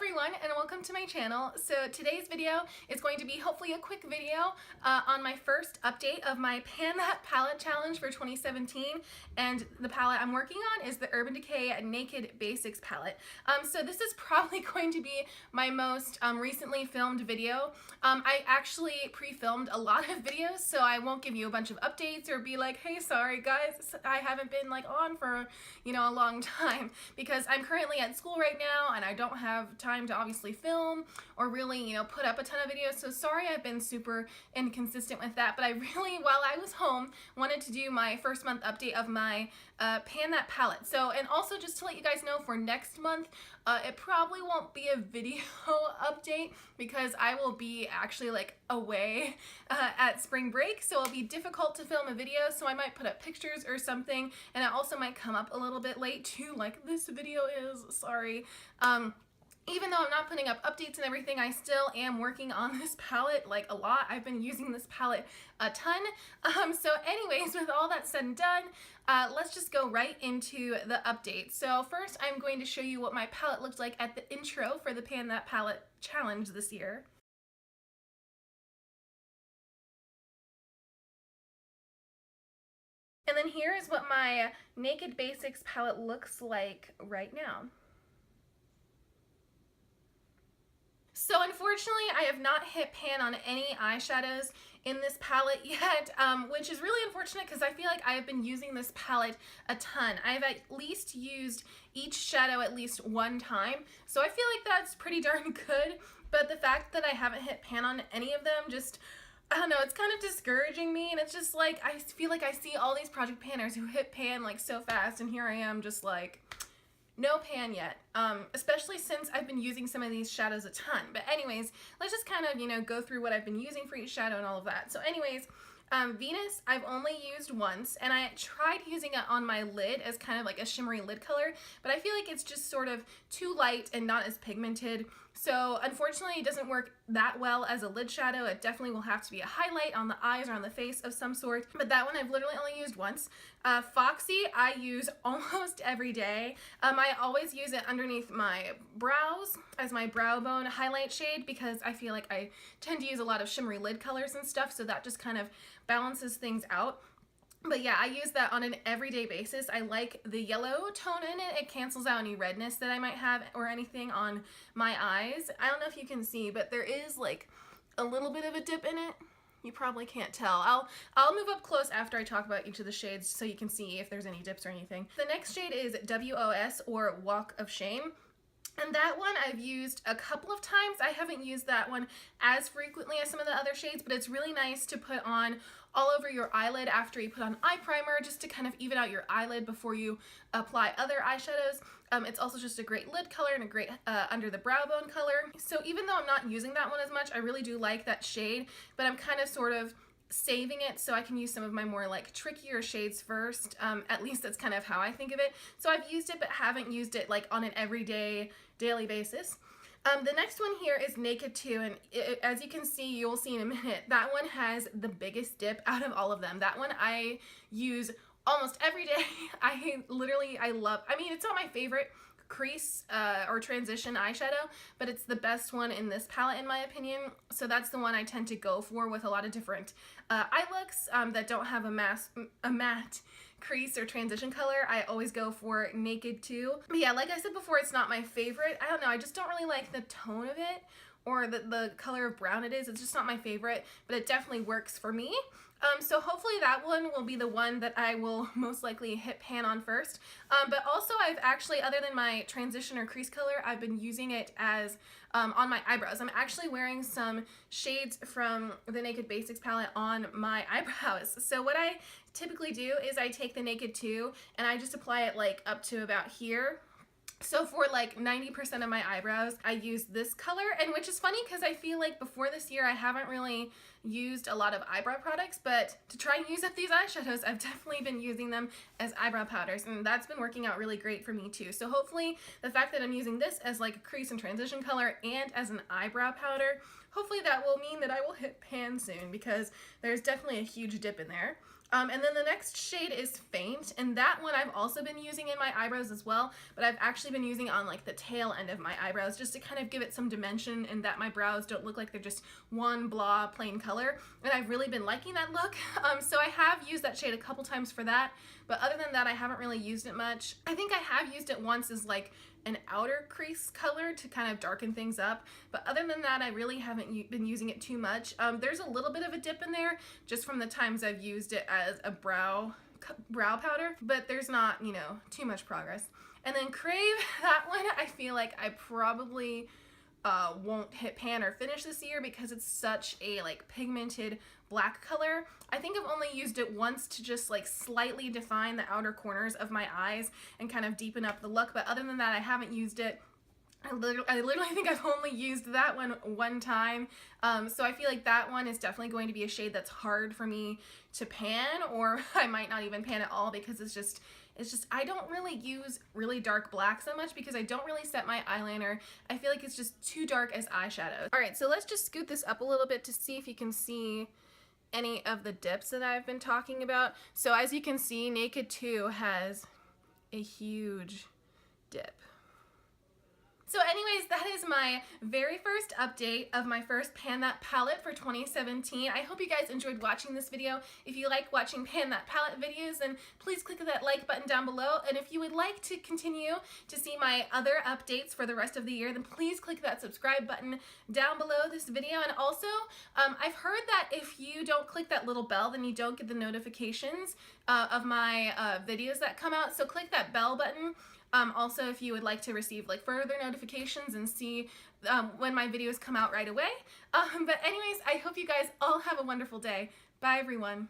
everyone, and welcome to my channel. So today's video is going to be hopefully a quick video on my first update of my Pan That Palette Challenge for 2017, and the palette I'm working on is the Urban Decay Naked Basics palette. So this is probably going to be my most recently filmed video. I actually pre-filmed a lot of videos, so I won't give you a bunch of updates or be like, hey, sorry guys, I haven't been on for a long time, because I'm currently at school right now and I don't have time to obviously film or really put up a ton of videos, so sorry I've been super inconsistent with that. But I really, while I was home, wanted to do my first month update of my Pan That palette. So, and also just to let you guys know, for next month it probably won't be a video update because I will be actually away at spring break, so it'll be difficult to film a video, so I might put up pictures or something, and it also might come up a little bit late too, like this video is, sorry. Even though I'm not putting up updates and everything, I still am working on this palette a lot. I've been using this palette a ton. So anyways, with all that said and done, let's just go right into the update. So first, I'm going to show you what my palette looked like at the intro for the Pan That Palette Challenge this year. And then here is what my Naked Basics palette looks like right now. So unfortunately, I have not hit pan on any eyeshadows in this palette yet, which is really unfortunate because I feel like I have been using this palette a ton. I've at least used each shadow at least one time, so I feel like that's pretty darn good, but the fact that I haven't hit pan on any of them just, I don't know, it's kind of discouraging me, and it's just I feel like I see all these project panners who hit pan so fast, and here I am just no pan yet, especially since I've been using some of these shadows a ton. But anyways, let's just kind of, go through what I've been using for each shadow and all of that. So anyways, Venus I've only used once, and I tried using it on my lid as kind of a shimmery lid color, but I feel like it's just sort of too light and not as pigmented. So unfortunately it doesn't work that well as a lid shadow. It definitely will have to be a highlight on the eyes or on the face of some sort, but that one I've literally only used once. Foxy I use almost every day. I always use it underneath my brows as my brow bone highlight shade because I feel like I tend to use a lot of shimmery lid colors and stuff, so that just kind of balances things out. But yeah, I use that on an everyday basis. I like the yellow tone in it. It cancels out any redness that I might have or anything on my eyes. I don't know if you can see, but there is a little bit of a dip in it. You probably can't tell. I'll move up close after I talk about each of the shades so you can see if there's any dips or anything. The next shade is WOS, or Walk of Shame. And that one I've used a couple of times. I haven't used that one as frequently as some of the other shades, but it's really nice to put on all over your eyelid after you put on eye primer, just to kind of even out your eyelid before you apply other eyeshadows. It's also just a great lid color and a great under the brow bone color. So even though I'm not using that one as much, I really do like that shade, but I'm kind of sort of saving it so I can use some of my more trickier shades first. At least that's kind of how I think of it. So I've used it but haven't used it on an everyday, daily basis. The next one here is Naked 2, and as you can see, you'll see in a minute, that one has the biggest dip out of all of them. That one I use almost every day. I love, I mean, it's not my favorite crease or transition eyeshadow, but it's the best one in this palette in my opinion. So that's the one I tend to go for with a lot of different eye looks that don't have a matte crease or transition color. I always go for Naked 2. But yeah, like I said before, it's not my favorite. I don't know, I just don't really like the tone of it or the color of brown it is. It's just not my favorite, but it definitely works for me. So hopefully that one will be the one that I will most likely hit pan on first. But also I've actually, other than my transition or crease color, I've been using it as on my eyebrows. I'm actually wearing some shades from the Naked Basics palette on my eyebrows. So what I typically do is I take the Naked 2 and I just apply it up to about here. So for 90% of my eyebrows, I use this color, and which is funny because I feel like before this year I haven't really used a lot of eyebrow products, but to try and use up these eyeshadows, I've definitely been using them as eyebrow powders, and that's been working out really great for me too. So hopefully the fact that I'm using this as a crease and transition color and as an eyebrow powder, hopefully that will mean that I will hit pan soon because there's definitely a huge dip in there. And then the next shade is Faint, and that one I've also been using in my eyebrows as well, but I've actually been using it on like the tail end of my eyebrows just to kind of give it some dimension and that my brows don't look like they're just one blah plain color, and I've really been liking that look. So I have used that shade a couple times for that, but other than that I haven't really used it much. I think I have used it once as like an outer crease color to kind of darken things up, but other than that I really haven't been using it too much. There's a little bit of a dip in there just from the times I've used it as a brow powder, but there's not, you know, too much progress. And then Crave, that one I feel like I probably won't hit pan or finish this year because it's such a like pigmented black color. I think I've only used it once to just like slightly define the outer corners of my eyes and kind of deepen up the look, but other than that I haven't used it. I literally think I've only used that one time, so I feel like that one is definitely going to be a shade that's hard for me to pan, or I might not even pan at all because it's just I don't really use really dark black so much because I don't really set my eyeliner. I feel like it's just too dark as eyeshadows. Alright, so let's just scoot this up a little bit to see if you can see any of the dips that I've been talking about. So as you can see, Naked 2 has a huge dip. So anyways, that is my very first update of my first Pan That palette for 2017. I hope you guys enjoyed watching this video. If you like watching Pan That palette videos, then please click that like button down below. And if you would like to continue to see my other updates for the rest of the year, then please click that subscribe button down below this video. And also, I've heard that if you don't click that little bell, then you don't get the notifications of my videos that come out. So click that bell button. Also, if you would like to receive like further notifications and see when my videos come out right away. But anyways, I hope you guys all have a wonderful day. Bye everyone.